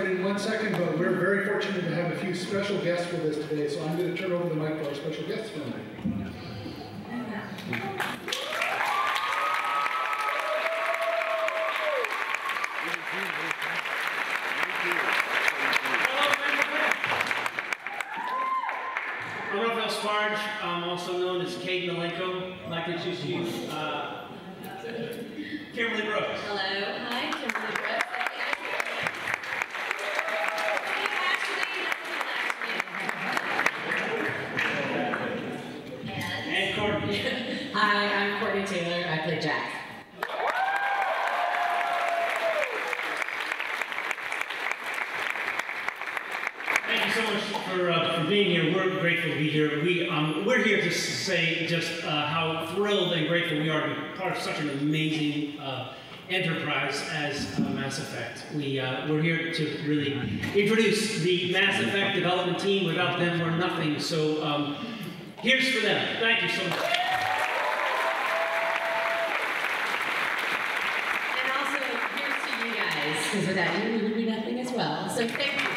started in 1 second, but we're very fortunate to have a few special guests with us today, so I'm going to turn over the mic to our special guests for a minute. Also known as Kate Malenko. I'd like to introduce you, Kimberly Brooks. Hello, hi, Kimberly Brooks. And Courtney. Hi, I'm Courtney Taylor. I play Jack. Thank you so much for being here. We're grateful to be here. We're here to say just how thrilled and grateful we are to be part of such an amazing enterprise as Mass Effect. We're here to really introduce the Mass Effect development team. Without them, we're nothing. So here's for them. Thank you so much. And also, here's to you guys, because without you, we would be nothing as well. So thank you.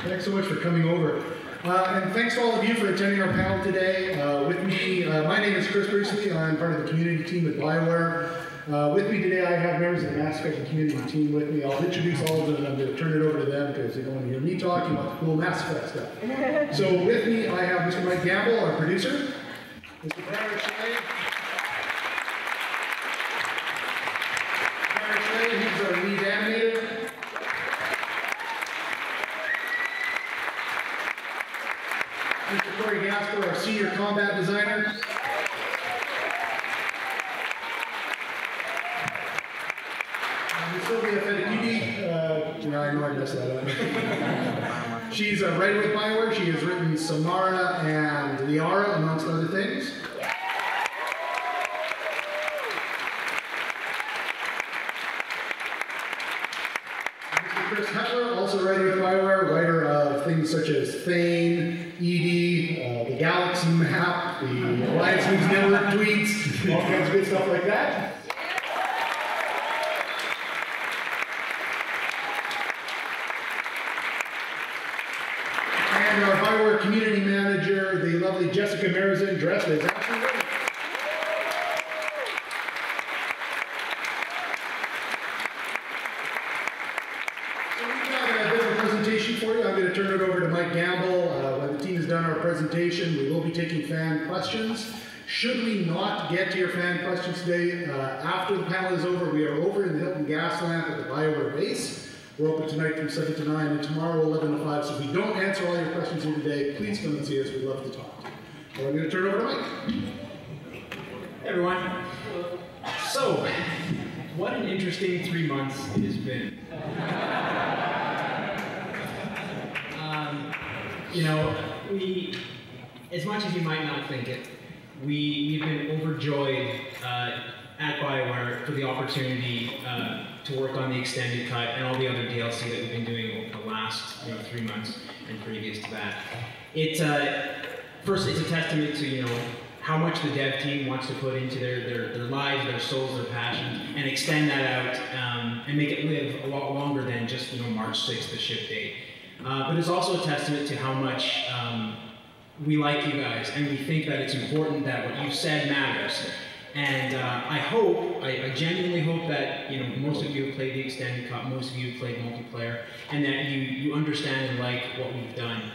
Thanks so much for coming over. And thanks to all of you for attending our panel today. With me, my name is Parrish Ley. I'm part of the community team at BioWare. With me today, I have members of the Mass Effect community team with me. I'll introduce all of them, and I'm going to turn it over to them because they don't want to hear me talking about the cool Mass Effect stuff. So with me, I have Mr. Mike Gamble, our producer, Mr. Parrish Ley. Parrish Ley, he's our lead animator. Mr. Gaspur, our senior combat designer. Ms. Sylvia Feketekuty, I know I messed that up. She's a writer with BioWare. She has written Samara and Liara, amongst other things. Mr. Hepler, also writer with BioWare, writer of things such as Thane, Edie, the Galaxy Map, the Alliance News Network tweets, all kinds of good stuff like that. And our BioWare community manager, the lovely Jessica Merizan, dressed as Ashley. For you. I'm going to turn it over to Mike Gamble. When the team has done our presentation, we will be taking fan questions. Should we not get to your fan questions today, after the panel is over, we are over in the Hilton Gas Lamp at the BioWare base. We're open tonight from 7 to 9 and tomorrow 11 to 5. So if we don't answer all your questions here today, please come and see us. We'd love to talk to you. So I'm going to turn it over to Mike. Hey everyone. So, what an interesting 3 months it has been. You know, as much as you might not think it, we've been overjoyed at BioWare for the opportunity to work on the extended cut and all the other DLC that we've been doing over the last 3 months and previous to that. First, it's a testament to how much the dev team wants to put into their lives, their souls, their passions, and extend that out and make it live a lot longer than just March 6th, the ship date. But it's also a testament to how much we like you guys, and we think that it's important that what you've said matters. And I genuinely hope that most of you have played the extended cut, most of you have played multiplayer, and that you understand and like what we've done.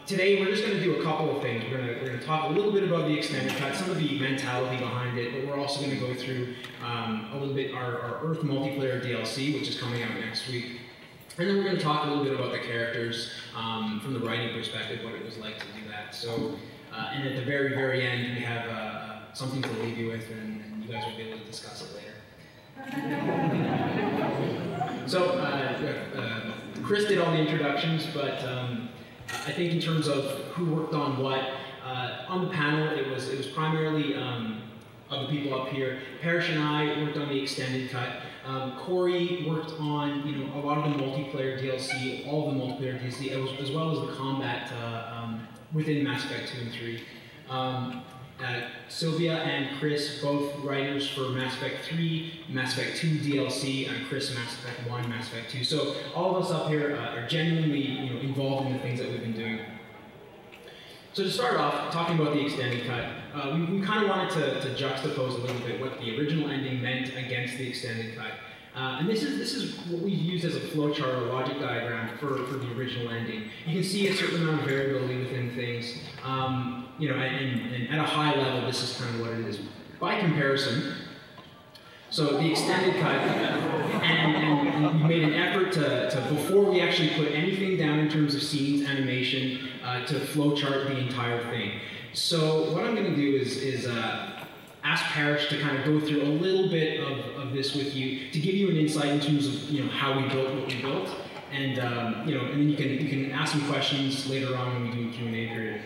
Today we're just going to do a couple of things. We're going to talk a little bit about the extended cut, some of the mentality behind it, but we're also going to go through a little bit our Earth multiplayer DLC, which is coming out next week. And then we're going to talk a little bit about the characters from the writing perspective, what it was like to do that. So, and at the very, very end, we have something to leave you with, and you guys will be able to discuss it later. So, Chris did all the introductions, but I think in terms of who worked on what, on the panel, it was primarily of the people up here. Parrish and I worked on the extended cut. Corey worked on a lot of the multiplayer DLC, all of the multiplayer DLC, as well as the combat within Mass Effect 2 and 3. Sylvia and Chris, both writers for Mass Effect 3, Mass Effect 2 DLC, and Chris Mass Effect 1, Mass Effect 2. So all of us up here are genuinely involved in the things that we've been doing. So to start off, talking about the extended cut, we kind of wanted to juxtapose a little bit what the original ending meant against the extended cut. And this is what we used as a flowchart or logic diagram for the original ending. You can see a certain amount of variability within things, and at a high level, this is kind of what it is. By comparison, so the extended cut, and we made an effort to before we actually put anything down in terms of scenes, animation, to flowchart the entire thing. So what I'm going to do is ask Parrish to kind of go through a little bit of this with you to give you an insight in terms of how we built what we built, and and then you can ask some questions later on when we do a Q&A period.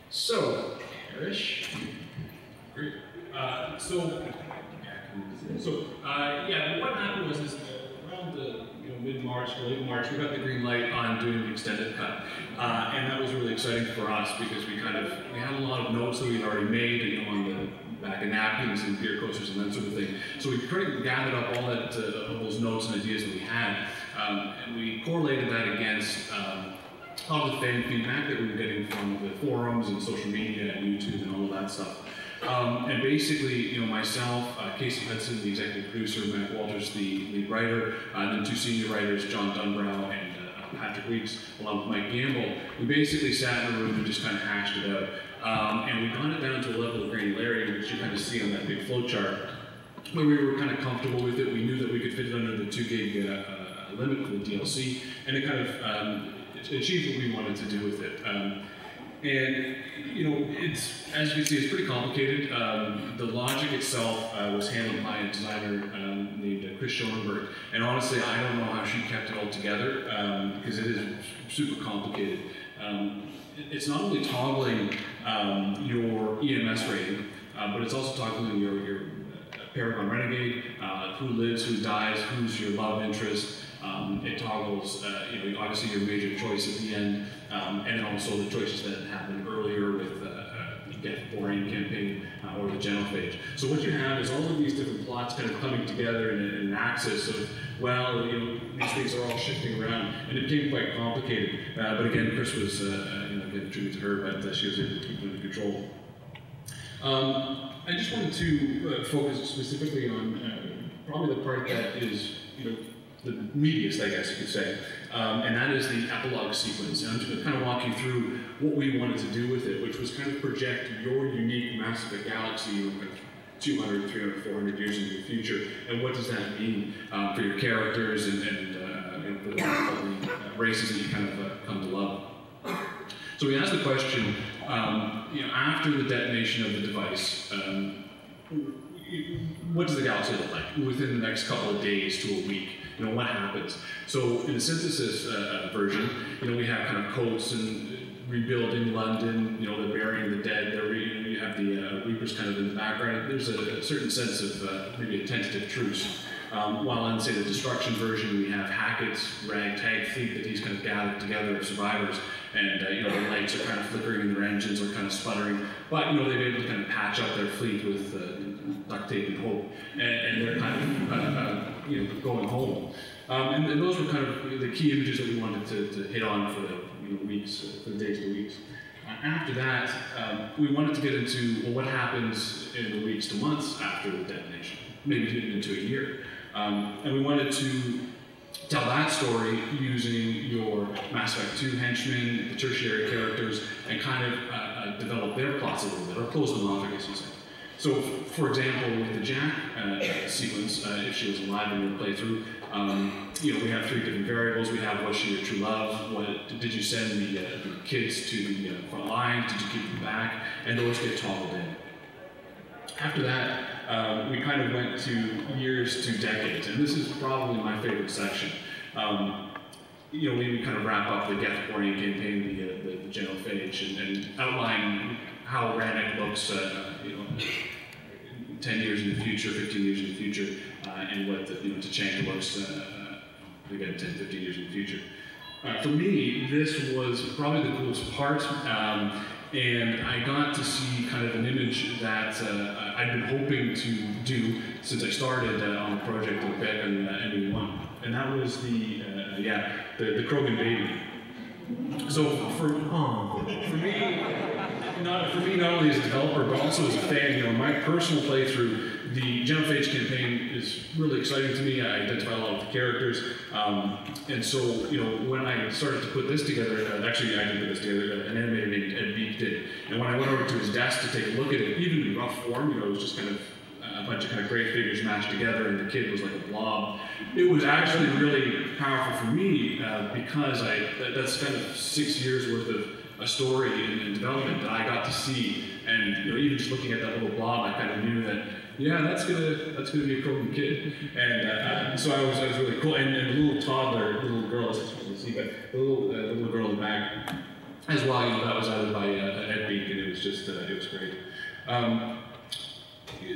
So, Parrish. Great. What happened was around the mid-March to late March, we got the green light on doing the extended cut, and that was really exciting for us because we had a lot of notes that we had already made, on the back of napkins and beer coasters and that sort of thing. So we pretty gathered up all that all those notes and ideas that we had, and we correlated that against all the fan feedback that we were getting from the forums and social media and YouTube and all of that stuff. And basically, myself, Casey Hudson, the executive producer, Matt Walters, the lead writer, and then two senior writers, John Dunbrow and Patrick Weeks, along with Mike Gamble, we basically sat in a room and just kind of hashed it out. And we got it down to a level of granularity, which you kind of see on that big flow chart, where we were kind of comfortable with it. We knew that we could fit it under the 2 gig limit for the DLC, and it kind of achieved what we wanted to do with it. And it's, as you can see, it's pretty complicated. The logic itself was handled by a designer named Chris Schoenberg, and honestly, I don't know how she kept it all together because it is super complicated. It's not only toggling your EMS rating, but it's also toggling your Paragon Renegade, who lives, who dies, who's your love interest. It toggles, obviously your major choice at the end, and then also the choices that happened earlier with the Gaspur campaign or the genophage. So what you have is all of these different plots kind of coming together in an axis of, these things are all shifting around, and it became quite complicated. But again, Chris was, again, tribute to her, but she was able to keep it under control. I just wanted to focus specifically on probably the part that is, the meatiest, I guess you could say, and that is the epilogue sequence. And I'm just going to kind of walk you through what we wanted to do with it, which was kind of project your unique Mass Effect galaxy 200, 300, 400 years into the future, and what does that mean for your characters and for the races that you kind of come to love. So we asked the question, after the detonation of the device, what does the galaxy look like within the next couple of days to a week? What happens? So in the synthesis version, we have kind of coats and rebuilding London, they're burying the dead, you have the Reapers kind of in the background. There's a certain sense of maybe a tentative truce. While in, say, the destruction version, we have Hackett's ragtag fleet that he's kind of gathered together of survivors, and the lights are kind of flickering and their engines are kind of sputtering, but they've been able to kind of patch up their fleet with duct tape and hope, and they're kind of going home. And those were kind of the key images that we wanted to hit on for the weeks, for the days to weeks. After that, we wanted to get into what happens in the weeks to months after the detonation, maybe even into a year. And we wanted to tell that story using your Mass Effect 2 henchmen, the tertiary characters, and kind of develop their plots a little bit, or close them off, I guess you'd say. So, for example, with the Jack sequence, if she was alive in your playthrough, we have 3 different variables. We have, was she your true love? Did you send the kids to the front lines? Did you keep them back? And those get toggled in. After that, we kind of went to years to decades, and this is probably my favorite section. We kind of wrap up the Gaspurian campaign, the genophage, and outline how Rannick looks, 10 years in the future, 15 years in the future, and what Tachanka looks, again, 10, 15 years in the future. For me, this was probably the coolest part, and I got to see kind of an image that I'd been hoping to do since I started on the project back in ME1, and that was the Krogan baby. So for me, not only as a developer, but also as a fan, you know, my personal playthrough, the Genophage campaign is really exciting to me. I identify a lot with the characters, and so, you know, when I started to put this together, actually I didn't put this together, an animator named Ed Beek did, and when I went over to his desk to take a look at it, even in rough form, you know, it was just kind of a bunch of kind of gray figures mashed together, and the kid was like a blob. It was actually really powerful for me because that's kind of 6 years worth of a story in development that I got to see, and, you know, even just looking at that little blob, I kind of knew that, yeah, that's gonna be a Krogan kid, and so I was really cool. And the little toddler, the little girl, as you can see, but the little girl in the back as well. You know, that was added by Ed Beek, and it was just it was great.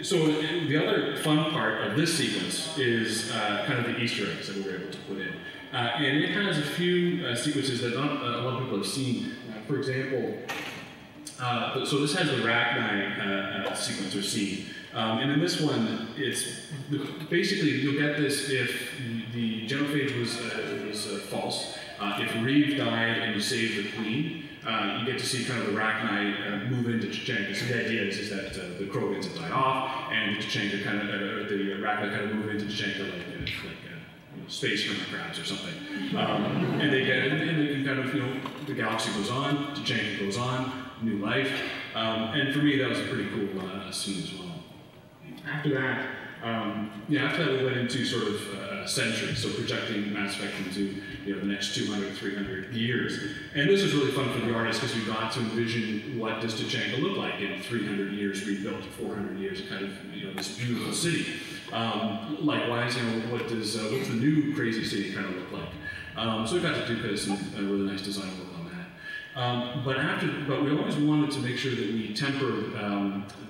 So the other fun part of this sequence is kind of the Easter eggs that we were able to put in, and it has a few sequences that not a lot of people have seen. For example, so this has the Rachni sequence or scene. And in this one, it's basically you'll get this if the Genophage was false. If Reeve died and you saved the Queen, you get to see kind of the Rachni move into Ch'Chanka. So the idea is that the Krogans have died off, and the Ch'Chanka kind of, the Rachni kind of move into Ch'Chanka like space hermit crabs or something. And they can kind of, you know, the galaxy goes on, Ch'Chanka goes on, new life. And for me, that was a pretty cool scene as well. After that, we went into sort of centuries, so projecting Mass Effect into, you know, the next 200, 300 years. And this was really fun for the artist because we got to envision what does Ch'Chanka look like in 300 years rebuilt, 400 years, kind of, you know, this beautiful city. Likewise, you know, what's the new crazy city kind of look like? So we got to do some really nice design work on that. But we always wanted to make sure that we tempered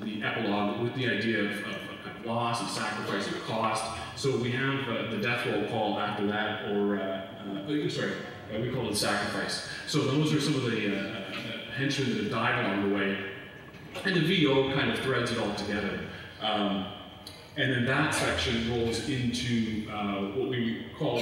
the epilogue with the idea of loss and sacrifice and cost. So we have the death roll call after that, or we call it sacrifice. So those are some of the henchmen that have died along the way, and the VO kind of threads it all together. And then that section rolls into what we call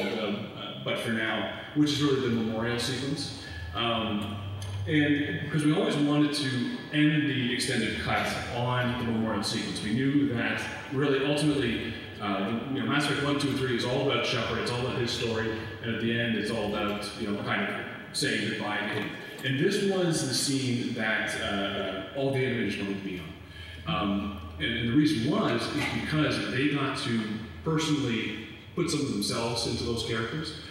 But For Now, which is really the memorial sequence. And because we always wanted to end the extended cut on the memorial sequence. We knew that really ultimately, you know, Mass Effect 1, 2, and 3 is all about Shepard, it's all about his story, and at the end it's all about, you know, kind of saying goodbye to him. And this was the scene that all the animators wanted to be on. And the reason was because they got to personally put some of themselves into those characters.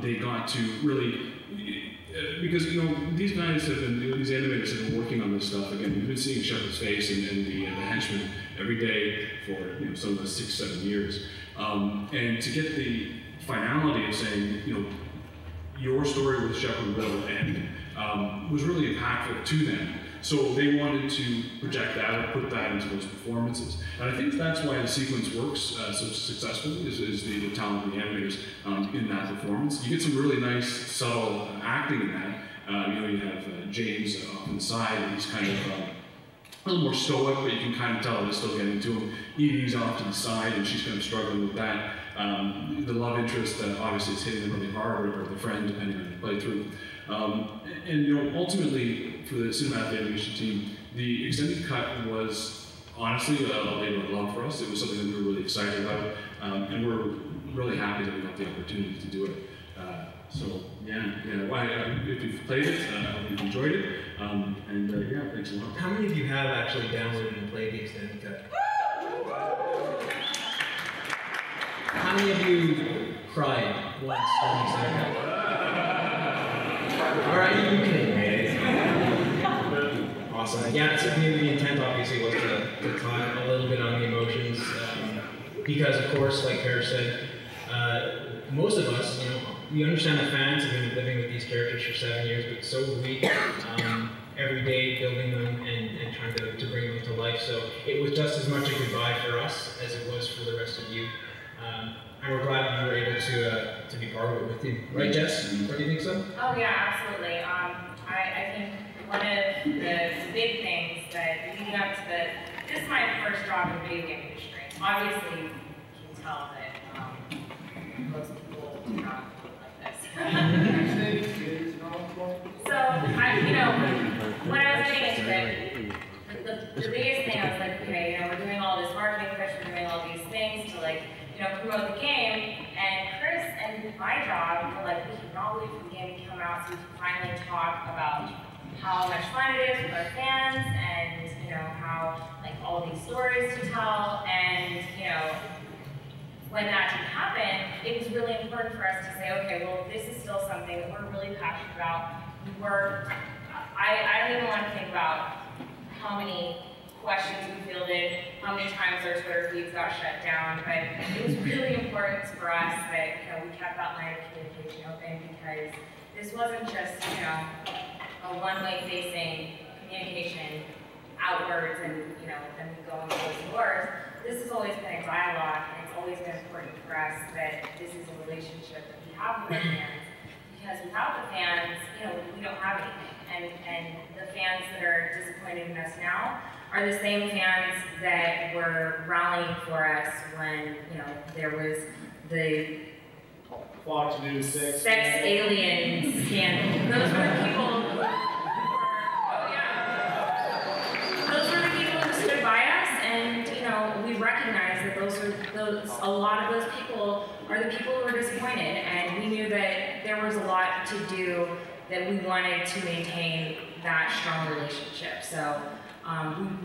They got to really, because, you know, these guys have been, these animators have been working on this stuff. Again, we've been seeing Shepard's face and the henchmen every day for, you know, some of the 6, 7 years. And to get the finality of saying, you know, your story with Shepard will end, was really impactful to them. So they wanted to project that or put that into those performances. And I think that's why the sequence works so successfully, is the talent of the animators in that performance. You get some really nice, subtle acting in that. You know, you have James off on the side, and he's kind of a little more stoic, but you can kind of tell it's still getting to him. Edie's off to the side, and she's kind of struggling with that. The love interest obviously is hitting them really hard, or the friend, depending on the playthrough. And, you know, ultimately, for the cinematic animation team, the extended cut was honestly a labor of love for us. It was something that we were really excited about, and we're really happy that we got the opportunity to do it. So yeah, if you've played it, I hope you've enjoyed it, and yeah, thanks a lot. How many of you have actually downloaded and played the extended cut? How many of you cried once during the extended cut? All right, you can. Awesome. Yeah, so the intent obviously was to talk a little bit on the emotions, because of course, like Parrish said, most of us, you know, we understand the fans have been living with these characters for 7 years, but so have we, every day building them and trying to bring them to life. So it was just as much a goodbye for us as it was for the rest of you. we're glad we were able to be part of it with you. Right, Jess? Or do you think so? Oh yeah, absolutely. I think one of the big things that leading up to this is my first job in video game industry. Obviously, you can tell that most people do not look like this. So, when I was getting into it, the biggest thing I was like, okay, we're doing all this marketing push, we're doing all these things to promote the game, and Chris and my job were like, we cannot wait for the game to come out so we can finally talk about how much fun it is with our fans, and how all these stories to tell, and when that didn't happen, it was really important for us to say, okay, well, this is still something that we're really passionate about. I don't even want to think about how many questions we fielded, how many times our Twitter feeds got shut down, but it was really important for us that we kept that line of communication open, because this wasn't just a one-way facing communication outwards and then we go and close the doors. This has always been a dialogue, and it's always been important for us that this is a relationship that we have with our fans, because without the fans, we don't have anything. And the fans that are disappointed in us now are the same fans that were rallying for us when there was the Fox News sex alien scandal. Those were the people who were, those were the people who stood by us, and we recognize that a lot of those people are the people who were disappointed, and we knew that there was a lot to do, that we wanted to maintain that strong relationship. So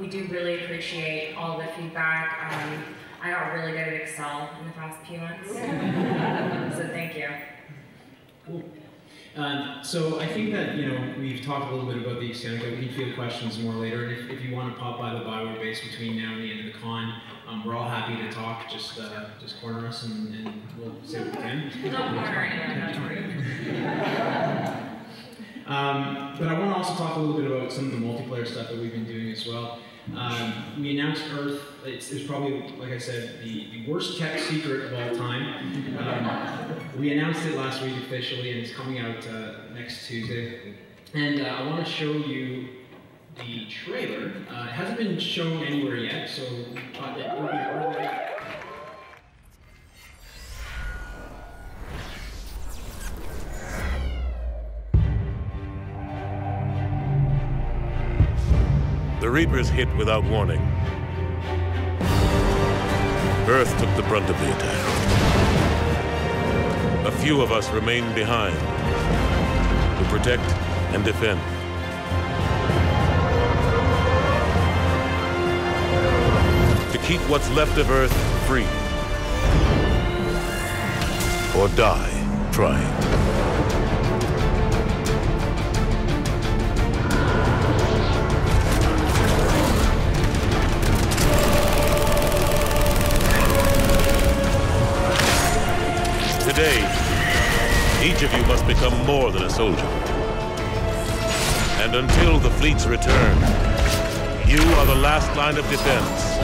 we do really appreciate all the feedback. I got really good at Excel in the past few months, so thank you. Cool. So I think that we've talked a little bit about the extent that we can field questions more later, and if you want to pop by the Bioware base between now and the end of the con, we're all happy to talk. Just corner us and we'll say what we can. No corner anyone. But I want to also talk a little bit about some of the multiplayer stuff that we've been doing as well. We announced Earth. It's probably, like I said, the worst kept secret of all time. We announced it last week officially, and it's coming out next Tuesday. And I want to show you the trailer. It hasn't been shown anywhere yet, so it will be early. The Reapers hit without warning. Earth took the brunt of the attack. A few of us remained behind to protect and defend. To keep what's left of Earth free. Or die trying. Today, each of you must become more than a soldier. And until the fleet's return, you are the last line of defense.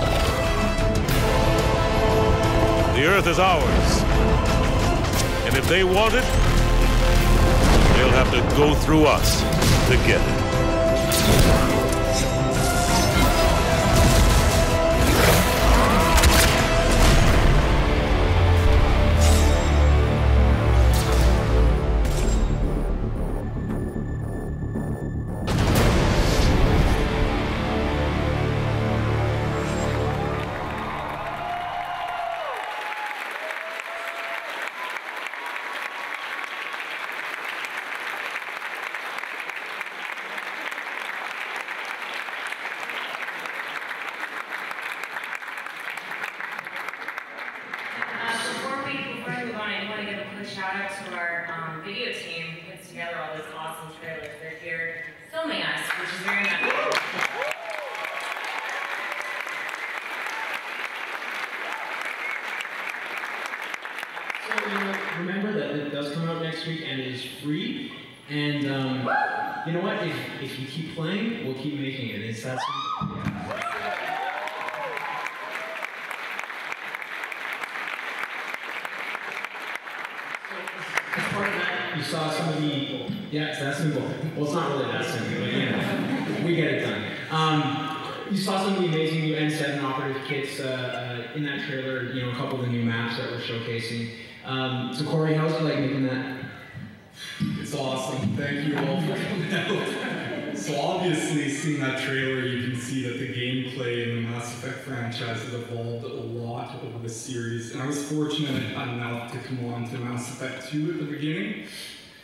The Earth is ours. And if they want it, they'll have to go through us to get it. Shout out to our video team who puts together all those awesome trailers. They're here filming us, which is very nice. So remember that it does come out next week and it is free. And you know what? If you keep playing, we'll keep making it. It's that simple. saw some of the, yeah, it's that simple. Well, it's not really that simple, but you know, we get it done. You saw some of the amazing new N7 operative kits in that trailer, you know, a couple of the new maps that we're showcasing. So Corey, how's it like making that? It's awesome. Thank you all for coming out. So obviously, seeing that trailer, you can see that the gameplay in the Mass Effect franchise has evolved a lot over the series. And I was fortunate enough to come on to Mass Effect 2 at the beginning.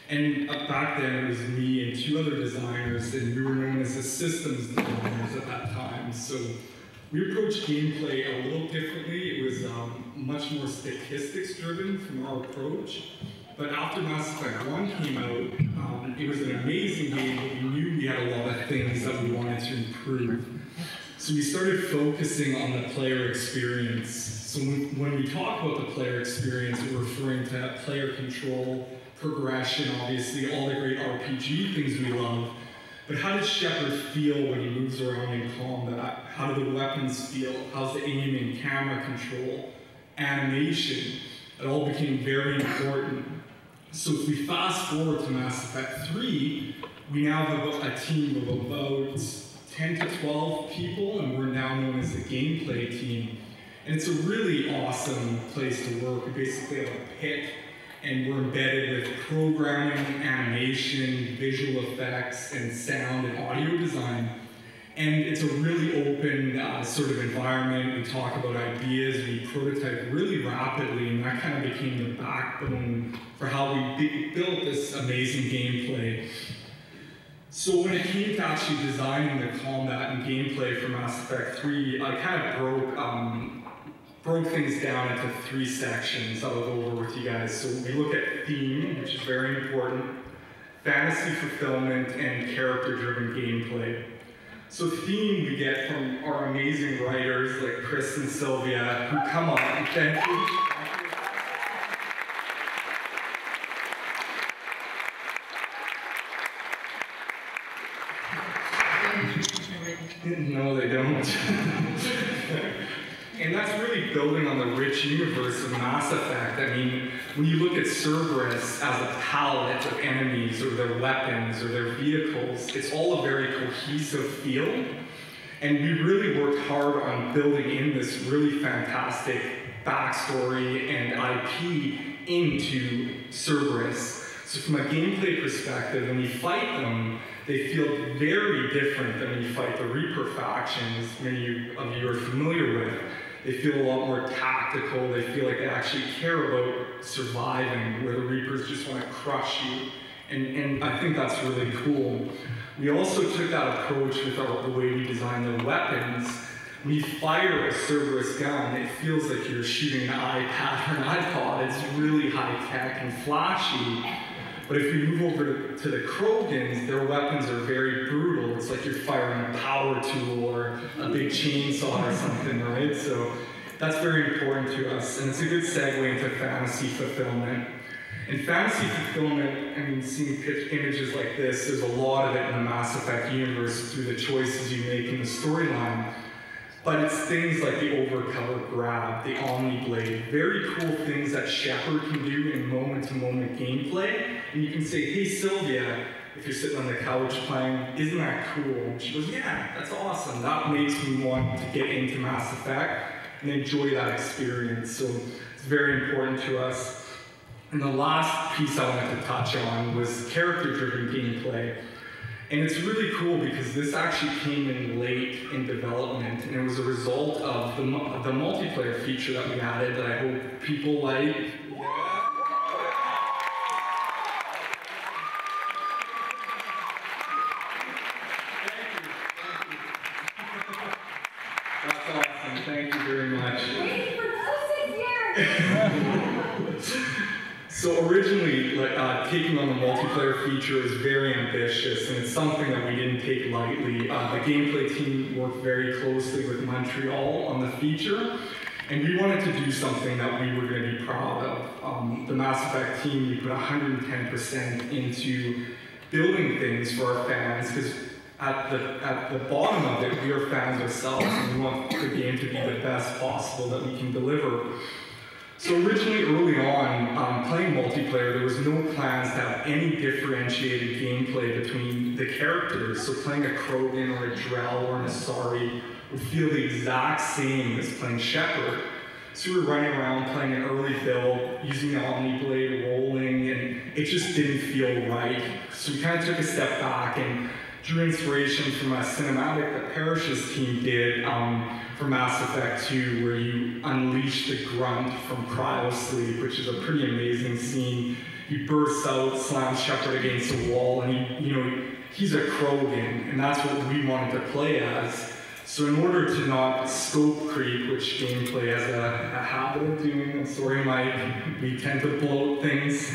And back then, it was me and 2 other designers, and we were known as the systems designers at that time. So we approached gameplay a little differently. It was much more statistics driven from our approach. But after Mass Effect 1 came out, it was an amazing game, but we knew we had a lot of things that we wanted to improve. So we started focusing on the player experience. So when we talk about the player experience, we're referring to player control, progression, obviously, all the great RPG things we love. But how does Shepard feel when he moves around in combat? How do the weapons feel? How's the aiming, camera control, animation? It all became very important. So if we fast forward to Mass Effect 3, we now have a team of about 10 to 12 people, and we're now known as the gameplay team. And it's a really awesome place to work. We basically have a pit, and we're embedded with programming, animation, visual effects, and sound and audio design. And it's a really open sort of environment. We talk about ideas, we prototype really rapidly, and that kind of became the backbone for how we built this amazing gameplay. So when it came to actually designing the combat and gameplay for Mass Effect 3, I kind of broke things down into 3 sections that I'll go over with you guys. So we look at theme, which is very important, fantasy fulfillment, and character-driven gameplay. So theme we get from our amazing writers like Chris and Sylvia, who come on, thank you. No, they don't. And that's really building on the rich universe of Mass Effect. I mean, when you look at Cerberus as a palette of enemies or their weapons or their vehicles, it's all a very cohesive feel. And we really worked hard on building in this really fantastic backstory and IP into Cerberus. So from a gameplay perspective, when you fight them, they feel very different than when you fight the Reaper factions, many of you are familiar with. They feel a lot more tactical, they feel like they actually care about surviving, where the Reapers just want to crush you. And I think that's really cool. We also took that approach with the way we design the weapons. When you fire a Cerberus gun, it feels like you're shooting an iPad or an iPod. It's really high-tech and flashy. But if we move over to the Krogans, their weapons are very brutal. It's like you're firing a power tool or a big chainsaw or something, right? So that's very important to us. And it's a good segue into fantasy fulfillment. In fantasy fulfillment, I mean, seeing images like this, there's a lot of it in the Mass Effect universe through the choices you make in the storyline. But it's things like the overcover grab, the Omni-Blade, very cool things that Shepard can do in moment-to-moment gameplay. And you can say, hey Sylvia, if you're sitting on the couch playing, isn't that cool? And she goes, yeah, that's awesome. That makes me want to get into Mass Effect and enjoy that experience. So it's very important to us. And the last piece I wanted to touch on was character-driven gameplay. And it's really cool because this actually came in late in development, and it was a result of the multiplayer feature that we added that I hope people like. That's awesome. Thank you very much. Waiting for those 6 years. So originally, taking on the multiplayer feature is very ambitious, and it's something that we didn't take lightly. The gameplay team worked very closely with Montreal on the feature, and we wanted to do something that we were going to be proud of. The Mass Effect team, we put 110% into building things for our fans, because at the bottom of it, we are fans ourselves, and we want the game to be the best possible that we can deliver. So originally, early on, playing multiplayer, there was no plans to have any differentiated gameplay between the characters. So playing a Krogan or a Drell or an Asari would feel the exact same as playing Shepherd. So we were running around playing an early build, using the Omniblade, rolling, and it just didn't feel right. So we kind of took a step back and drew inspiration from a cinematic that Parrish's team did for Mass Effect 2, where you unleash the grunt from cryo-sleep, which is a pretty amazing scene. He bursts out, slams Shepard against a wall, and he's a Krogan, and that's what we wanted to play as. So in order to not scope creep, which gameplay has a habit of doing, I'm sorry Mike, we tend to bloat things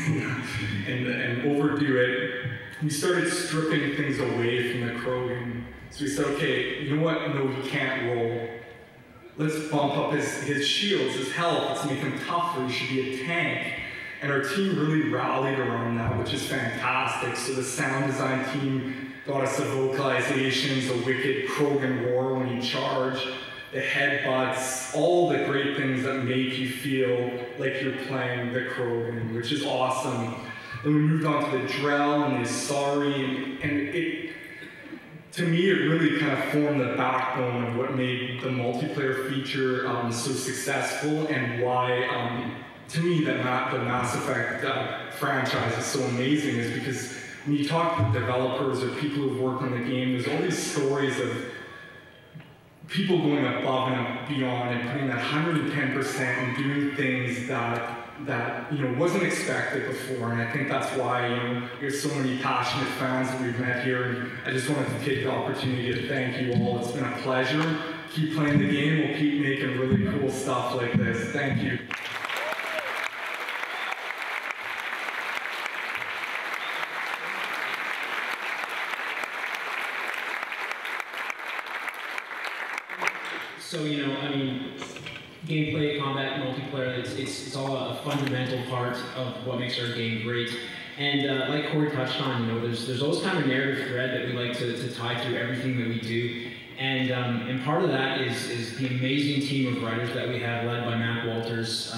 and overdo it, we started stripping things away from the Krogan. So we said, okay, you know what, no, he can't roll. Let's bump up his shields, his health, let's make him tougher, he should be a tank. And our team really rallied around that, which is fantastic. So the sound design team got us the vocalizations, the wicked Krogan roar when you charge, the headbutts, all the great things that make you feel like you're playing the Krogan, which is awesome. Then we moved on to the Drell and the Asari, and it, to me, it really kind of formed the backbone of what made the multiplayer feature so successful, and why, to me, the Mass Effect franchise is so amazing, is because when you talk to developers or people who've worked on the game, there's all these stories of people going above and beyond and putting that 110% and doing things that wasn't expected before. And I think that's why there's so many passionate fans that we've met here. And I just wanted to take the opportunity to thank you all. It's been a pleasure. Keep playing the game. We'll keep making really cool stuff like this. Thank you. So, gameplay, combat, multiplayer, it's all a fundamental part of what makes our game great. And like Corey touched on, there's always kind of a narrative thread that we like to tie through everything that we do. And part of that is the amazing team of writers that we have, led by Matt Walters,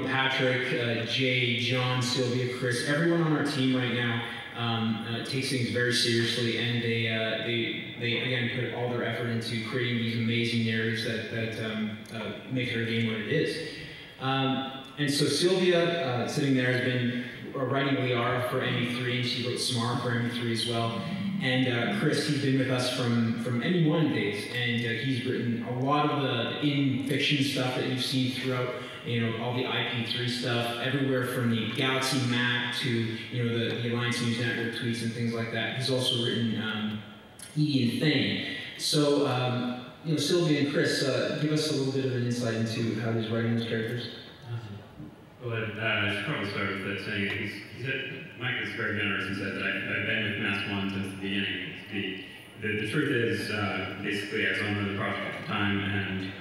Patrick, Jay, John, Sylvia, Chris, everyone on our team right now takes things very seriously, and they again put all their effort into creating these amazing narratives that make our game what it is. And so Sylvia, sitting there, has been writing VR for ME3, and she wrote Smart for ME3 as well. And Chris, he's been with us from ME1 days, and he's written a lot of the in-fiction stuff that you've seen throughout, all the IP3 stuff, everywhere from the Galaxy map to, the Alliance News Network tweets and things like that. He's also written Edie and Thane. So, Sylvia and Chris, give us a little bit of an insight into how he's writing those characters. Well, I should probably start with that saying Mike is very generous and said that I've been with Mass 1 since the beginning. The truth is, basically, I was on the project at the time, and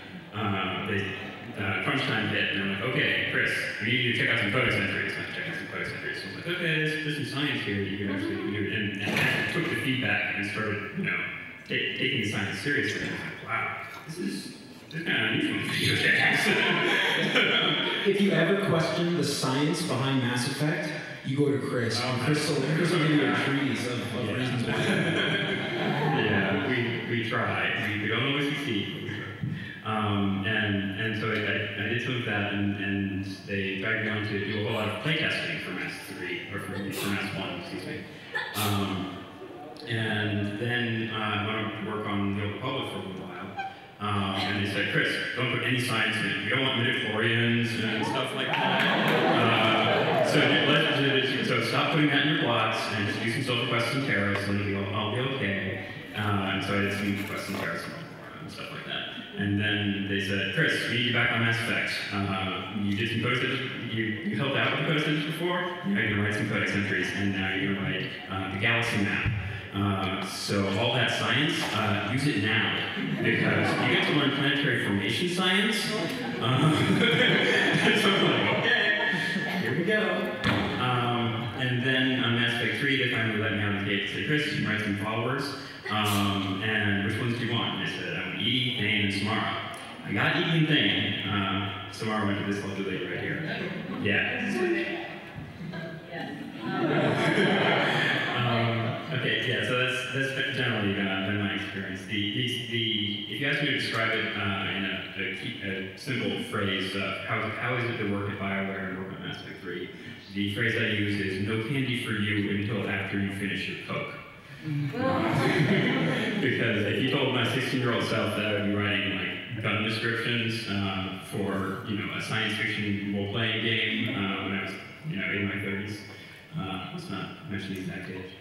crunch time hit, and I'm like, okay, Chris, we need you to check out some codex entries. So I checked out some codex entries. So I was like, okay, there's some science here that you can actually do. And I took the feedback and started, taking the science seriously. And I was like, wow, this is kind of unusual for video games. If you ever question the science behind Mass Effect, you go to Chris. Chris will give you a treatise of reasons why. Yeah, we try. We don't always succeed. And so I did some of that, and they dragged me on to do a whole lot of playtesting for Mass 3, or for Mass 1, excuse me. And then I went up to work on the Old Republic for a little while. And they said, Chris, don't put any science in it. We don't want midichlorians and stuff like that. So stop putting that in your plots and just do some social quests and terrorists, and I'll be okay. And so I did some quests and terrorists and stuff like that. And then they said, Chris, we need you back on Mass Effect. You did some codex, you helped out with the codex entries before, now you're gonna write some codex entries, and now you're gonna write the Galaxy map. So all that science, use it now, because you get to learn planetary formation science. So I'm like, okay, here we go. And then on Mass Effect 3, they finally let me out of the gate to say, Chris, you can write some followers. And which ones do you want? And I said, I want Edie, Thane, and Samara. I got Edie and Thane. Tomorrow went to this lovely lady right here. Yeah. Okay, yeah, so that's generally been my experience. If you ask me to describe it in a simple phrase, how is it to work at BioWare and work on Mass Effect 3, the phrase I use is no candy for you until after you finish your Coke. Because if you told my 16-year-old self that I would be writing like gun descriptions for a science fiction role-playing game when I was in my 30s, let's not mention the exact age.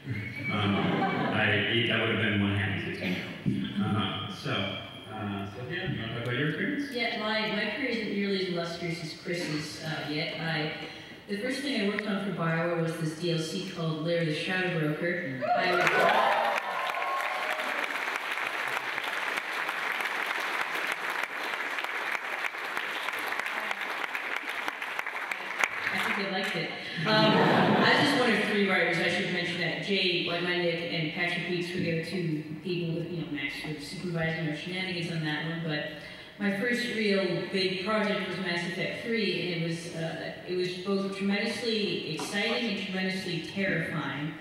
That would have been one happy 16-year-old. Sylvia, you want to talk about your experience? Yeah, my career isn't nearly as illustrious as Chris's yet. The first thing I worked on for BioWare was this DLC called Lair the Shadow Broker. I think they liked it. I was just one of 3 writers. I should mention that Jay, Nick, and Patrick Weeks were the 2 people with, Max were supervising our shenanigans on that one. But my first real big project was Mass Effect 3, and it was both tremendously exciting and tremendously terrifying.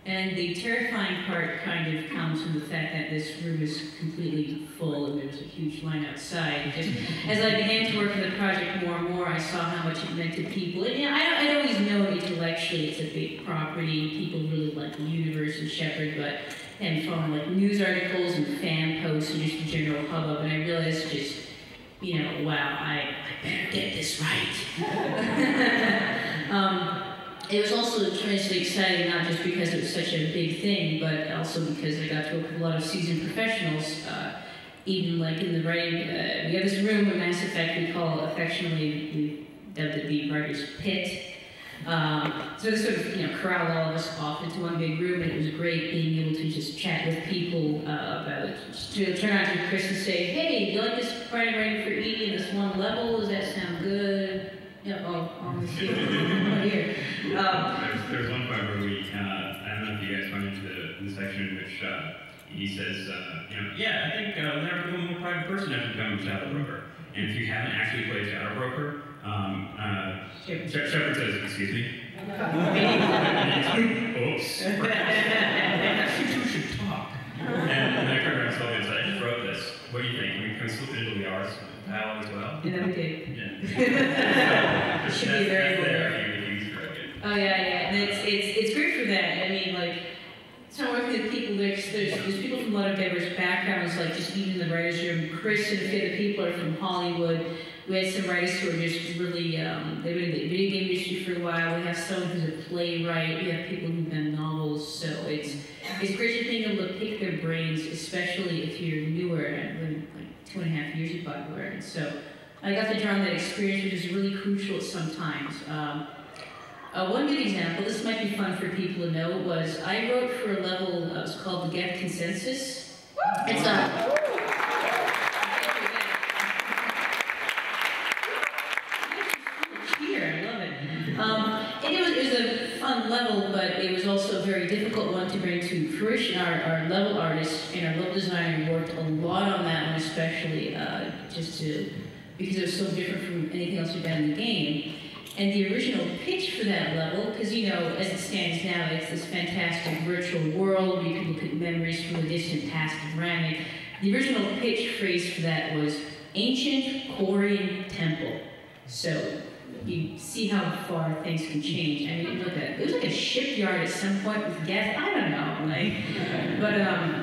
And the terrifying part kind of comes from the fact that this room is completely full and there was a huge line outside. Just as I began to work on the project more and more, I saw how much it meant to people. And I'd always known intellectually it's a big property. People really like the universe and Shepard, but then from like news articles and fan posts and just the general hubbub, and I realized just, wow, I better get this right. It was also tremendously exciting, not just because it was such a big thing, but also because I got to work with a lot of seasoned professionals. Even like in the writing, we have this room in Mass Effect we call affectionately, we dubbed it the writer's pit. So this sort of, corralled all of us off into one big room, and it was great being able to just chat with people about, to turn on to Chris and say, hey, do you like this writing for Edie in this one level? Does that sound good? On the scale. Here. There's one part where we, I don't know if you guys went into the section in which he says, yeah, I think we'll never become a more private person after becoming a Shadow Broker. And if you haven't actually played Shadow Broker, Shepard says, excuse me. Oops. Perhaps you two should talk. And I turned around and told him, I just wrote this. What do you think? Can we slip it into the R's pile as well? Yeah, we did. Yeah. Should be very there. Oh yeah, and it's great for that. I mean, like, so working with people, there's people from a lot of diverse backgrounds, like just even in the writers' room. Chris and a few other people are from Hollywood. We had some writers who are just really, they've been in the video game industry for a while. We have someone who's a playwright. We have people who've done novels. So it's great to being able to pick their brains, especially if you're newer. I've been like 2.5 years at BioWare, and so I got to draw on that experience, which is really crucial sometimes. One good example, this might be fun for people to know, was I wrote for a level, it was called the Geth Consensus. It's it was a fun level, but it was also a very difficult one to bring to fruition. Our level artist and our level designer worked a lot on that one, especially because it was so different from anything else we've done in the game. And the original pitch for that level, because as it stands now, it's this fantastic virtual world where you can look at memories from the distant past of Rannick. The original pitch phrase for that was Ancient Quarian Temple. So you see how far things can change. I mean, it was like a shipyard at some point with Geth. I don't know,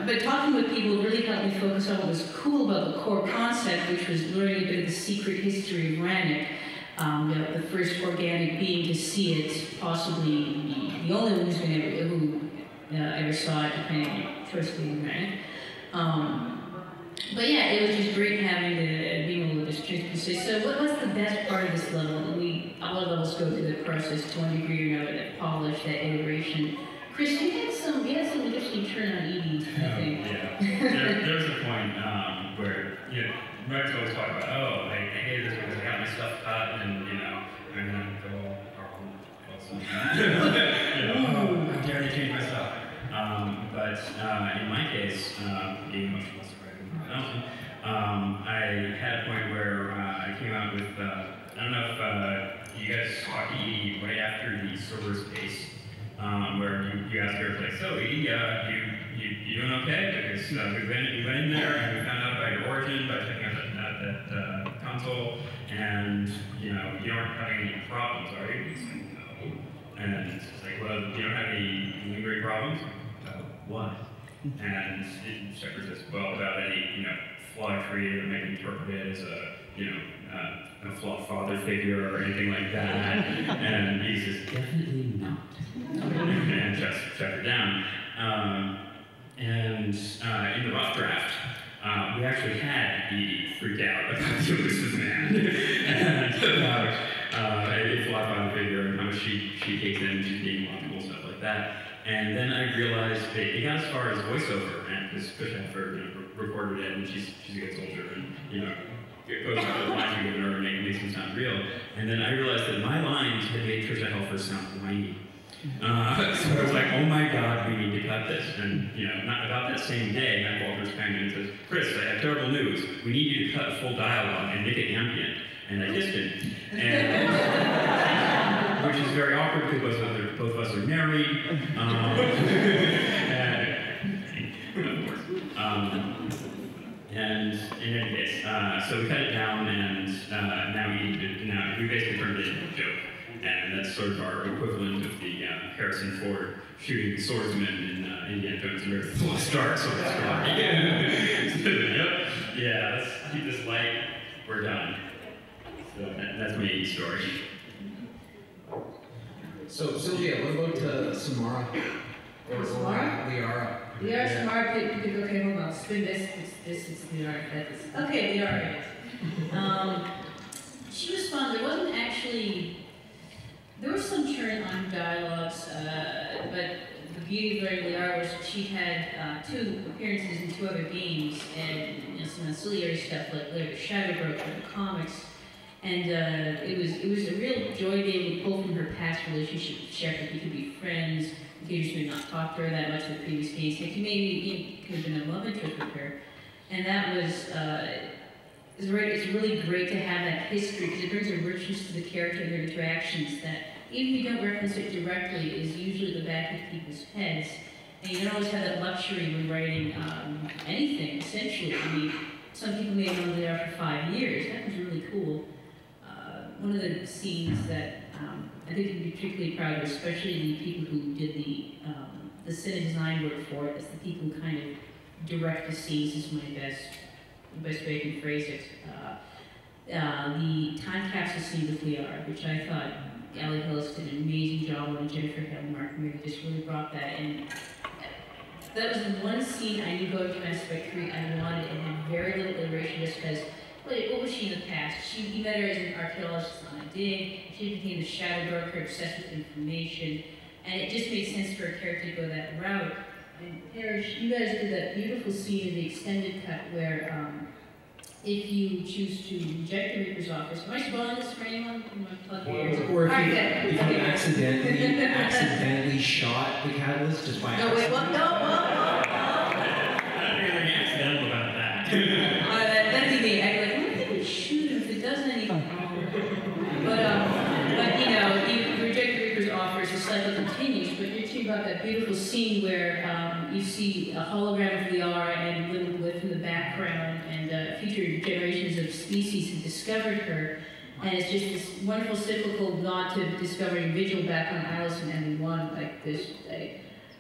but talking with people really helped me focus on what was cool about the core concept, which was learning a bit of the secret history of Rannick. The first organic being to see it, possibly the only one who ever saw it, depending on choice being Rannick. But yeah, it was just great having being able to just say, so what's the best part of this level? And all levels go through the process to one degree or another, that polish, that iteration. Chris, you had some interesting turn on Edie, I think. Yeah, there's a point where, writers always talk about, oh, I hated this because I got my stuff cut, and, I'm going to go how dare you change my stuff. But in my case, being much less I had a point where I came out with I don't know if you guys talked to Edie right after the server space, where you asked her, like, so Edie, you doing okay? Because we went in there and we found out about your origin by checking out that console, and you aren't having any problems, are you? It's like, no. And it's like, well, you don't have any lingering problems? What? And Shepard says, well, about any, flawed creator that might be interpreted as a flawed father figure or anything like that. And he says, definitely not. And shuts Shepard down. And in the rough draft, we actually had Edie freak out about the elusive man and about a flawed father figure and how much she hates him, she's being logical and stuff like that. And then I realized it got as far as voiceover, and because Hepler recorded it, and she's a good soldier, and it goes out the lines we give her and makes them sound real. And then I realized that my lines had made Trisha Helfer sound whiny. So I was like, oh my god, we need to cut this. And not about that same day, Matt Walters came in and says, Chris, I have terrible news. We need you to cut full dialogue and make it ambient. And I kissed him. And which is very awkward because both of us are married. And in any case, so we cut it down, and now we basically turned it into a joke. And that's sort of our equivalent of the Harrison Ford shooting the swordsman in Indiana Jones and the Lost Ark sort of story. Yep. Yeah, let's keep this light. We're done. So that's my Edie story. So Sylvia, what about Samara? Or Samara? Liara? Liara, Samara, okay, hold on, spin this, it's Liara, that is. Okay, Liara, yes. She was fun, there wasn't actually, there was some churn on dialogues, but the beauty of learning Liara was she had 2 appearances in 2 other games, and some ancillary stuff like Shadowbroker in the comics. And it was a real joy being able to pull from her past relationship with Shepard. You could be friends, you could just not talk to her that much in the previous games. Like you maybe could have been a love interest with her. And that was, it's really great to have that history because it brings a richness to the character and their interactions that even if you don't reference it directly is usually the back of people's heads. And you don't always have that luxury when writing anything, essentially. I mean, some people may have known they are for 5 years. That was really cool. One of the scenes that I think you'd be particularly proud of, especially the people who did the cine design work for it, is the people who kind of direct the scenes is my best way I can phrase it. The time capsule scene with Liara, which I thought Ellie Hillis did an amazing job on, and Jennifer Hellmark really just really brought that in. That was the one scene I knew going to Mass Effect 3 I wanted and had very little iteration just because, what was she in the past? We met her as an archaeologist on a dig, she became the Shadowbroker, obsessed with information, and it just made sense for a character to go that route. And Parrish, you guys did that beautiful scene in the extended cut where if you choose to reject the Reaper's office, am I spoiling this for anyone? Or if you accidentally shot the catalyst just by accident. No, wait, what? No. Nothing accidental about that. That'd be me. I'd be like, what if we shoot him if it doesn't anything? But you reject the Reaper's offers, the cycle continues, but you're talking about that beautiful scene where you see a hologram of Liara and Little Glyph in the background, and future generations of species have discovered her, and it's just this wonderful cyclical nod to discovering Vigil back on Alice and ME1, like this.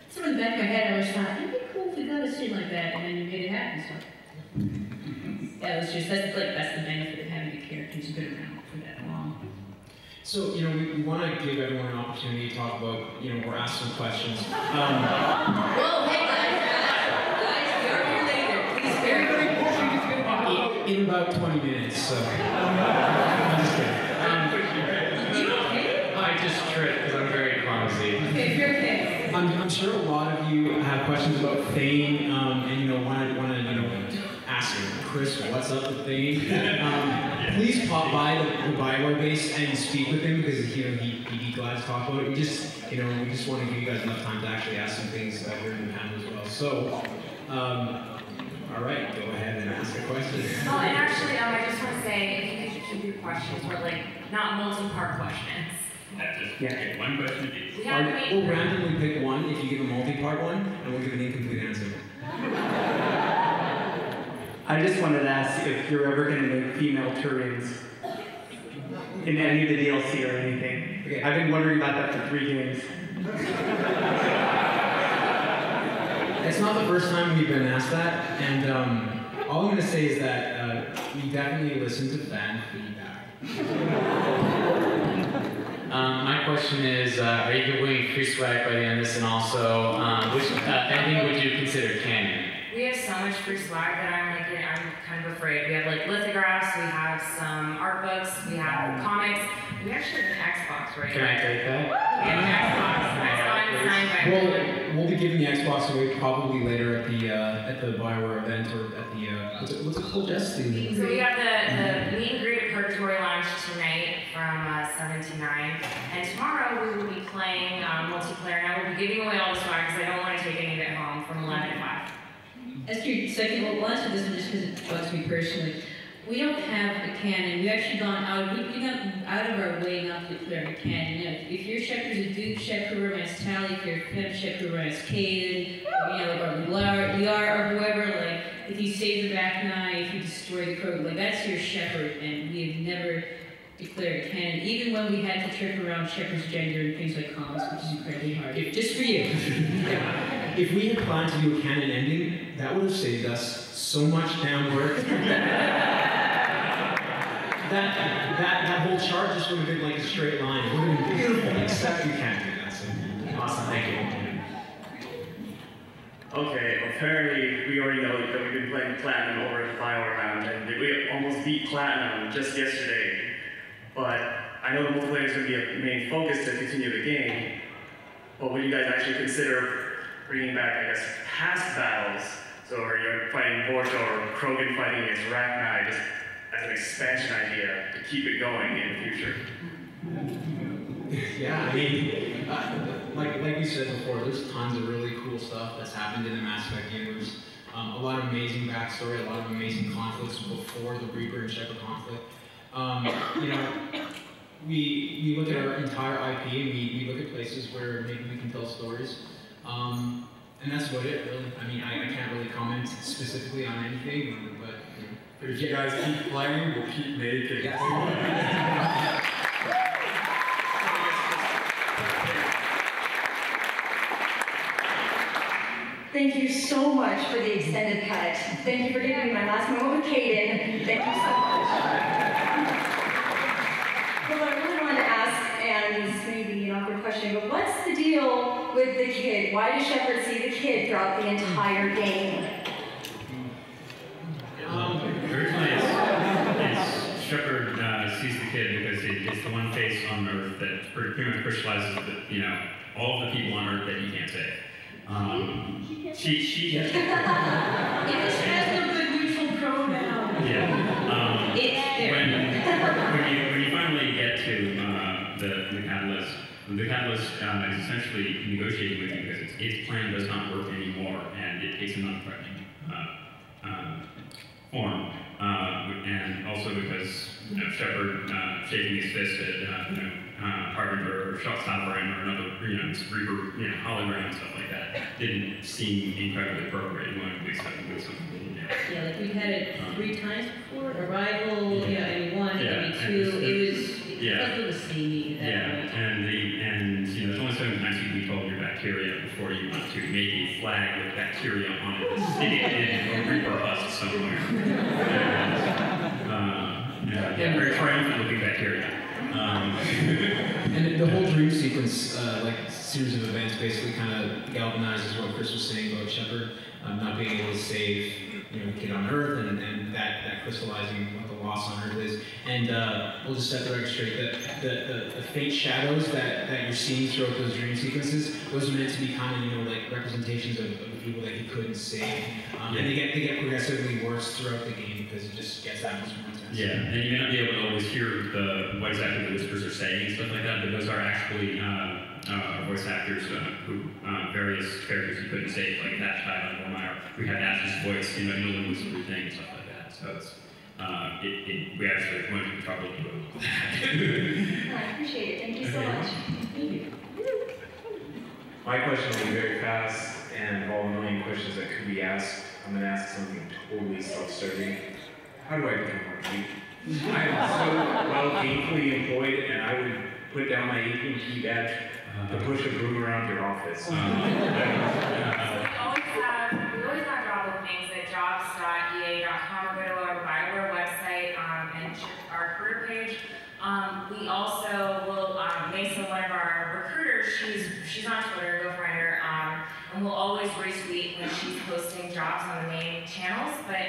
Sort of in the back of my head, I was thought, it'd be cool if we got a scene like that, and then you made it happen. So. Yeah, that's the benefit of having a character who's been around for that long. So, we want to give everyone an opportunity to talk about, or ask some questions. Whoa, hey guys, we are here later. Please very important. In about 20 minutes, so. I'm just kidding. You okay? I just tripped because I'm very clumsy. Okay, if you're okay. I'm sure a lot of you have questions about Thane, and want to ask Chris what's up with Thane. Please pop by the Bioware base and speak with him because he'd be glad to talk about it. We just want to give you guys enough time to actually ask some things here in the panel as well. So, all right, go ahead and ask a question. Oh, and actually, I just want to say, if you could keep your questions more like not multi-part questions. That's just okay, one question each. We have to wait. We'll randomly pick one if you give a multi-part one, and we'll give an incomplete answer. I just wanted to ask if you're ever going to make female Turians in any of the DLC or anything. Okay. I've been wondering about that for 3 games. It's not the first time we've been asked that, and all I'm going to say is that we definitely listen to fan feedback. My question is, are you doing free swag by the end of this, and also, which ending would you consider canon? We have so much free swag that I'm kind of afraid. We have like lithographs, we have some art books, we have comics. We actually have an Xbox right Can I now. take that? We have an Xbox. It's signed by We'll be giving the Xbox away probably later at the Bioware event, or at the what's it called, Jess? So we have the meet and greet at Purgatory Lounge tonight from 7 to 9. And tomorrow we will be playing multiplayer. And I will be giving away all the swag because I don't want to take any of it home from 11 to 5. As to your second, well, answer this one just because it bugs me personally. We don't have a canon. We've actually gone out. We've gone out of our way not to declare a canon. You know, if your shepherd's a dude shepherd who romance Tally, if your femme shepherd who romance Caden, or Liar, or whoever, like, if you save the back nine, if you destroy the crow, like, that's your shepherd, and we have never declared a canon, even when we had to trip around shepherd's gender and things like commas, which is incredibly hard. Just for you. If we had planned to do a canon ending, that would have saved us so much damn work. that whole chart just would have been like a straight line. It would have been beautiful, except we can't do that. So. Awesome, thank you. Okay, apparently we already know that we've been playing Platinum over at the Bioware round, and we almost beat Platinum just yesterday. But I know the multiplayer is going to be a main focus to continue the game. But would you guys actually consider bringing back, I guess, past battles? So you're fighting Borja or Krogan fighting against Rachni, just as an expansion idea to keep it going in the future. Yeah, I mean, like we said before, there's tons of really cool stuff that's happened in the Mass Effect universe. A lot of amazing backstory, a lot of amazing conflicts before the Reaper and Shepard conflict. You know, we look at our entire IP and we look at places where maybe we can tell stories. And that's about it, really. I mean, I can't really comment specifically on anything, but you know. But if you guys keep playing, we'll keep making. Yeah. Thank you so much for the extended cut. Thank you for giving me my last moment with Caden. Thank you so much. But what I really wanted to ask, and this may be an awkward question, but what's the deal with the kid? Why does Shepard see the kid throughout the entire game? Originally, it's Shepard sees the kid because it's the one face on Earth that pretty much crystallizes the, you know, all of the people on Earth that you can't save. She It just has no good neutral pronoun. Yeah. It's there. When you finally get to the catalyst is essentially negotiating with you because its plan does not work anymore, and it takes a non-threatening form. And also because Shepard shaking his fist at Harbinger or Shotstopper or another Reaper hologram and stuff like that didn't seem incredibly appropriate. You wanted to mix up and do something really different. Yeah, like we've had it 3 times before. Arrival, maybe 1, maybe 2. It was samey at that point. And there's only so many times you can be told your bacteria before you want to make a flag with bacteria on it, stick it in a Reaper husk somewhere. Very triumphant looking bacteria. And the whole dream sequence, series of events, basically kind of galvanizes what Chris was saying about Shepard not being able to save, the kid on Earth, and that crystallizing what the loss on Earth is. And we'll just set the record straight that the faint shadows that you're seeing throughout those dream sequences, those are meant to be kind of like representations of the people that he couldn't save, and they get progressively worse throughout the game because it just gets that much more intense. Yeah, and you may not be able to always hear what exactly the whispers are saying and stuff like that, but those are actually voice actors who various characters you couldn't save, like that child on Warmeyer. We had Ash's voice, in a whispery thing and stuff like that. So we actually went to trouble to do that. I appreciate it. Thank you so much. My question will be very fast, and of all the million questions that could be asked, I'm going to ask something totally self-serving. How do I become more cute? I am so well gainfully employed, and I would put down my AT&T badge to push a broom around your office. We always have job openings at jobs.ea.com, or go to our Bioware website and check our career page. We also will, Mesa, one of our recruiters, she's on Twitter, go find her, and we'll always retweet when she's posting jobs on the main channels. But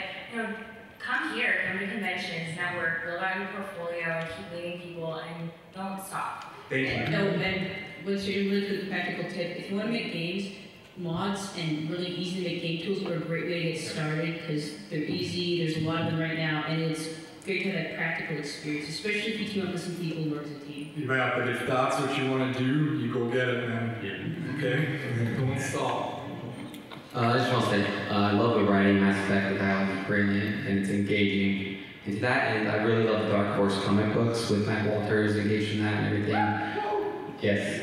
come here, come to conventions, network, build out your portfolio, keep meeting people, and don't stop. Thank you. No, and what's a really good practical tip, if you want to make games, mods and really easy to make game tools are a great way to get started because they're easy, there's a lot of them right now, and it's great to have that practical experience, especially if you team up with some people who work as a team. Yeah, but if that's what you want to do, you go get it, man. Yeah. Okay? Don't stop. I just want to say, I love the writing aspect. The dialogue is brilliant and it's engaging. And to that end, I really love the Dark Horse comic books with Matt Walters engaged in that and everything. Yes.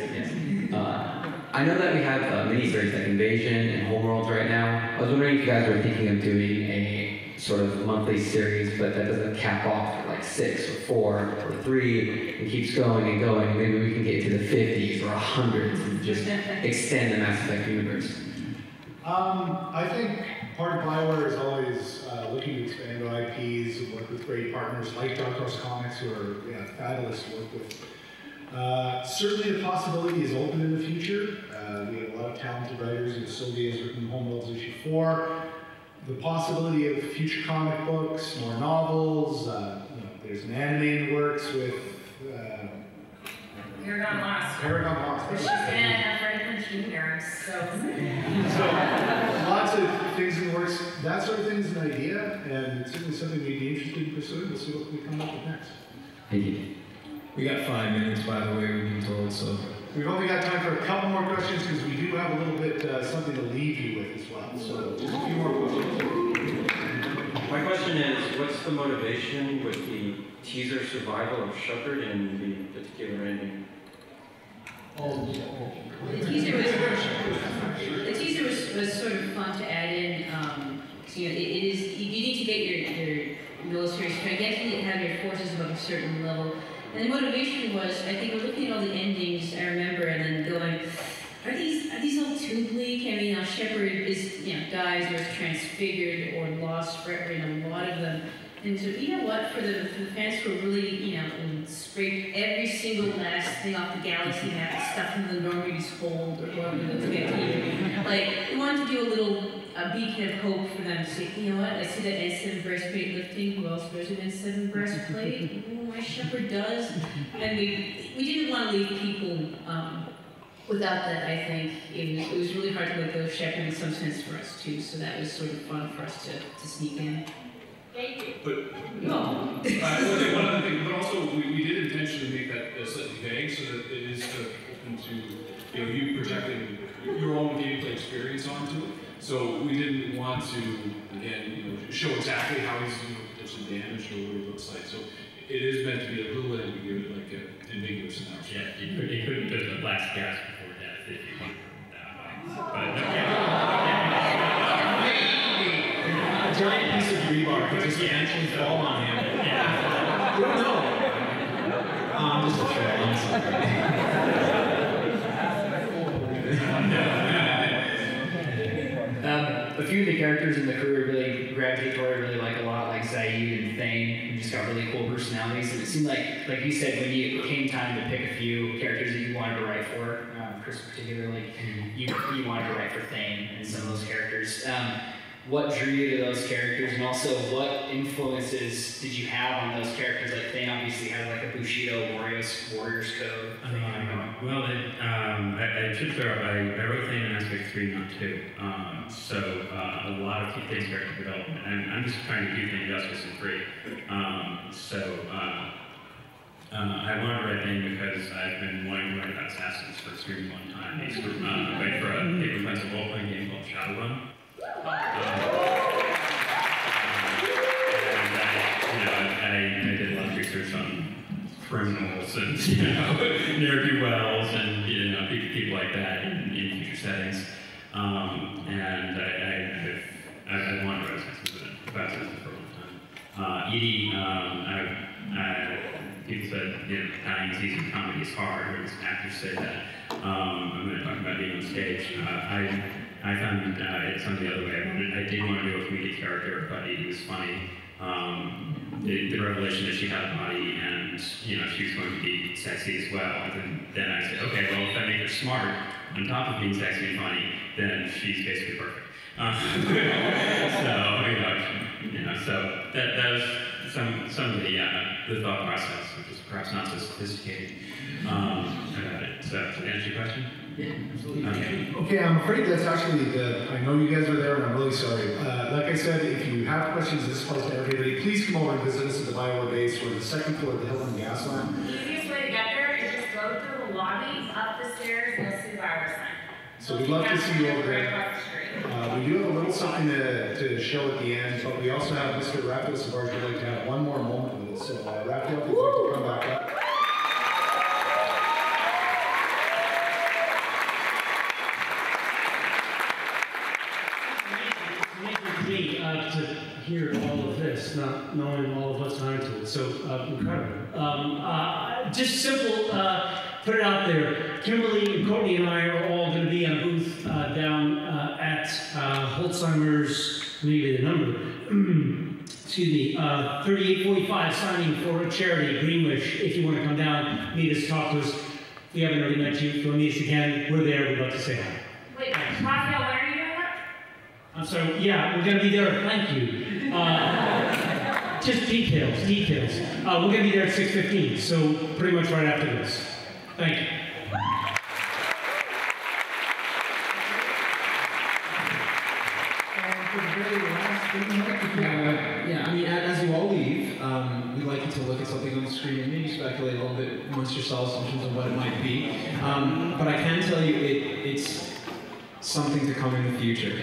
I know that we have miniseries like Invasion and Homeworlds right now. I was wondering if you guys were thinking of doing a sort of monthly series, but that doesn't cap off at like 6 or 4 or 3 and keeps going and going. Maybe we can get to the 50s or 100s and just extend the Mass Effect universe. I think part of Bioware is always looking to expand our IPs and work with great partners like Dark Horse Comics, who are fabulous to work with. Certainly the possibility is open in the future. We have a lot of talented writers, and Sylvia has written Homeworld's issue 4. The possibility of future comic books, more novels. There's an anime in the works with Paragon Lost. Paragon Lost. She's been Freddie Prinze Jr., so lots of things in the works. That sort of thing is an idea, and it's certainly something we'd be interested in pursuing. We'll see what we come up with next. Thank you. We got 5 minutes, by the way, we've been told, so. We've only got time for a couple more questions because we do have a little bit something to leave you with as well. So just a few more questions. My question is, what's the motivation with the teaser survival of Shepard and the particular ending? The teaser was sort of fun to add in. You need to get your military strength. You have to have your forces above a certain level. And the motivation was, I think we're looking at all the endings I remember and then going, are these all too bleak? I mean, Shepard is, dies or is transfigured or lost forever in a lot of them. And so, you know what, for the fans who really, scraped every single last thing off the galaxy map, stuff in the Normandy's hold or whatever those get we wanted to do a beacon of hope for them to say, you know what, I see that N7 breastplate lifting, who else wears an N7 breastplate? Oh, my Shepard does. And we didn't want to leave people without that, I think. It was really hard to let go of Shepard in some sense for us too, so that was sort of fun for us to sneak in. thank you. But No. one other thing, but also we did intentionally make that slightly vague so that it is open to you projecting your own gameplay experience onto it. So we didn't want to again show exactly how he's potentially damaged or what he looks like. So it is meant to be a little ambiguous, like an ambiguous announcement. Yeah, you couldn't put the last gasp before death if you wanted that way. But a giant piece of rebar could just eventually fall on him. Yeah. You don't know. Just a troll, I'm sorry. A few of the characters in the crew I really gravitate toward, I really like a lot, like Zaid and Thane, who just got really cool personalities. And it seemed like you said, when it came time to pick a few characters that you wanted to write for, Chris particularly, you wanted to write for Thane and some of those characters. What drew you to those characters, and also what influences did you have on those characters? Like Thane obviously has like a Bushido Warriors code thing going. Well, I should throw out, I wrote Thane in aspect 3, not 2. So a lot of Thane's character development, and I'm just trying to do Thane justice in 3. I wanted to write Thane because I've been wanting to write about assassins for a extremely long time. I used to write for a paper pencil role-playing game called Shadowrun. And I criminals and ne'er-do-wells and people like that in future settings. And I've wanted to write about this for a long time. Edie, people said dying is easy, comedy is hard, or actors say that. I'm going to talk about being on stage. I found it something the other way. I did want to do a comedic character, but Edie was funny. The revelation that she had a body and she was going to be sexy as well. And then I said, okay, well if I make her smart on top of being sexy and funny, then she's basically perfect. So that was some of the thought process, which is perhaps not so sophisticated about it. So to answer your question? Yeah, absolutely. Okay, I'm afraid that's actually I know you guys are there and I'm really sorry. Like I said, if you have questions, this applies to everybody. Please come over and visit us at the BioWare base. We're the second floor of the Hilton Gas Lamp. The easiest way to get there is just go through the lobby, up the stairs, and you'll see the BioWare sign. So we'd love to see you over there. We do have a little something to show at the end, but we also have Mr. Raphael Savage would like to have one more moment with us. So Raphael, if you'd like to come back up. To hear all of this, not knowing all of what's gone into it. So incredible. Just simple, put it out there. Kimberly and Courtney and I are all going to be on a booth down at Holzheimer's, maybe the number, excuse me, 3845, signing for a charity, Greenwich. If you want to come down, meet us, talk to us. If we haven't already met you, if you want to meet us again, we're there. We'd love to say hi. Wait, Raphael, when are you doing that? I'm sorry, yeah, we're going to be there, thank you. Just details. We're going to be there at 6:15, so pretty much right after this. Thank you. Yeah, I mean, as you all leave, we'd like you to look at something on the screen and maybe speculate a little bit amongst yourselves in terms of what it might be. But I can tell you it's something to come in the future.